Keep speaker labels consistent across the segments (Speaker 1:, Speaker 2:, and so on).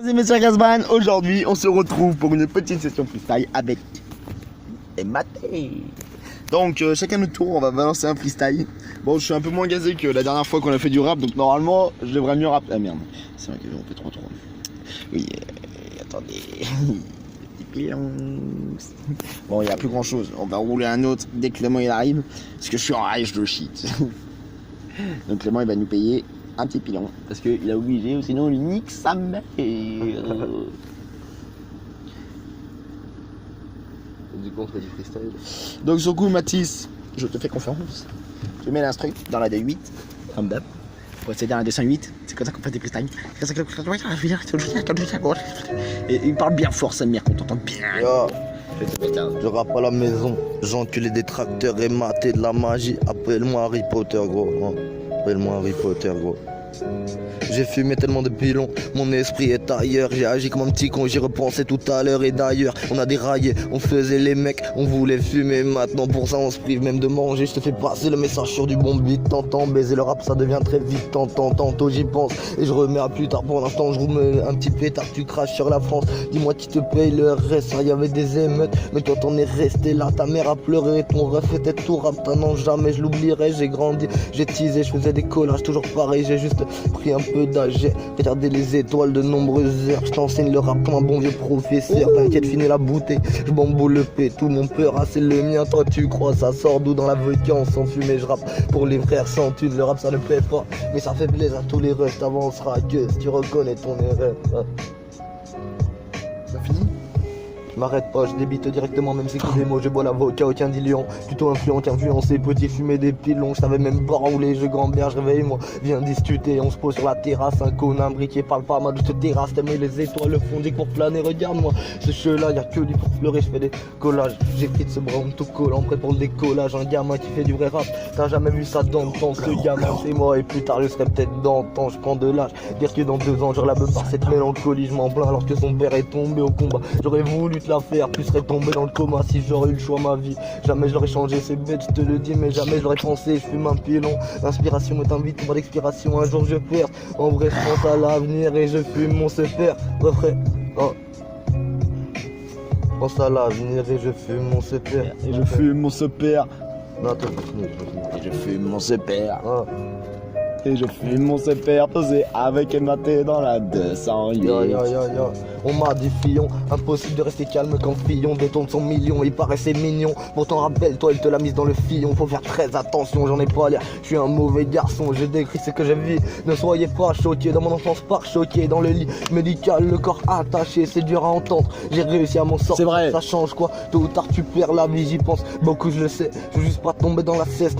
Speaker 1: C'est Monsieur Casban, aujourd'hui on se retrouve pour une petite session freestyle avec Maté. Donc chacun notre tour, on va balancer un freestyle. Bon, je suis un peu moins gazé que la dernière fois qu'on a fait du rap, donc normalement je devrais mieux rap. Ah merde, c'est vrai que on fait trop. Oui, attendez. Bon, il n'y a plus grand chose, on va rouler un autre dès que Clément il arrive, parce que je suis en rage de shit. Donc Clément il va nous payer un petit pilon, parce qu'il a obligé, ou sinon il nique sa mère.
Speaker 2: Du coup on fait du freestyle.
Speaker 1: Donc sur le coup Mathis, je te fais confiance. Je mets l'instru dans la D8, comme d'hab. Pour accéder à un dessin 8, c'est comme ça qu'on fait des freestyles. Et il parle bien fort sa mère, qu'on t'entend bien.
Speaker 2: Yo, je rappe à la maison, j'encule des tracteurs et maté de la magie. Appelle-moi Harry Potter gros, appelle-moi Harry Potter gros. J'ai fumé tellement de pilons, mon esprit est ailleurs. J'ai agi comme un petit con, j'y repensais tout à l'heure. Et d'ailleurs, on a déraillé, on faisait les mecs, on voulait fumer. Maintenant pour ça on se prive même de manger. Je te fais passer le message sur du bon beat. T'entends baiser le rap, ça devient très vite. Tantôt j'y pense et je remets à plus tard. Pour l'instant je remets un petit pétard, tu craches sur la France. Dis-moi qui te paye le reste, il y avait des émeutes. Mais toi t'en es resté là, ta mère a pleuré. Ton ref était tout rap, non jamais je l'oublierai. J'ai grandi, j'ai teasé, je faisais des collages, toujours pareil. J'ai juste pris un peu d'âge, j'ai regardé les étoiles de nombreuses heures. Je t'enseigne le rap comme un bon vieux professeur. T'inquiète, finis la bouteille, je bamboule le P. Tout mon peur, ah c'est le mien. Toi tu crois, ça sort d'où? Dans la vodka, on s'en fume et je rappe pour les frères sans thune. Le rap ça ne paie pas, mais ça fait plaisir à tous les rushs. T'avanceras que si tu reconnais ton erreur.
Speaker 1: T'as fini?
Speaker 2: Je m'arrête pas, je débite directement, même si des mots, je bois l'avocat, aucun diluant. Plutôt influent qu'influencé, petit fumer des pilons. Je savais même pas rouler, je grand-mère, je réveille moi. Viens discuter, on se pose sur la terrasse. Un con, un briquet, parle pas mal de cette terrasse. T'aimes les étoiles, le fond, pour planer, regarde-moi. Ce jeu là, y'a que du pour pleurer, je fais des collages. J'écris de ce brown tout collant, prêt pour le décollage. Un gamin qui fait du vrai rap, t'as jamais vu ça dans le temps. Ce gamin, c'est moi, et plus tard, je serai peut-être dans le temps. Je prends de l'âge, dire que dans 2 ans, je relève par cette mélancolie. Je m'en plains alors que son père est tombé au combat. J'aurais voulu te la faire, tu serais tombé dans le coma si j'aurais eu le choix ma vie. Jamais je l'aurais changé, c'est bête, je te le dis, mais jamais je l'aurais pensé. Je fume un pilon, l'inspiration est un vide, pas d'expiration. Un jour je perds, en vrai je pense à l'avenir et je fume mon sepper. Refrais, oh. Je pense à l'avenir et je fume mon sepper.
Speaker 1: Et je fume mon sepère.
Speaker 2: Non, attends, je finis.
Speaker 1: Et je fume mon sepère.
Speaker 2: Oh.
Speaker 1: Et je fume mon sepère posé avec Maté dans la 208.
Speaker 2: Yo. On m'a dit Fillon, impossible de rester calme quand Fillon détourne son million. Il paraissait mignon, pourtant rappelle-toi, il te l'a mise dans le fillon. Faut faire très attention, j'en ai pas l'air, je suis un mauvais garçon. J'ai décrit ce que j'ai vu, ne soyez pas choqués. Dans mon enfance par choqué, dans le lit médical, le corps attaché, c'est dur à entendre. J'ai réussi à m'en sortir,
Speaker 1: c'est vrai.
Speaker 2: Ça change quoi, tôt ou tard tu perds la vie, j'y pense beaucoup, je le sais. Je veux juste pas tomber dans la ceste,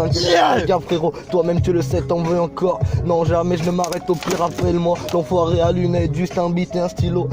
Speaker 2: gars frérot, toi-même tu le sais, t'en veux encore. Non jamais je ne m'arrête, au pire rappelle-moi. L'enfoiré à lunettes, juste un beat et un stylo.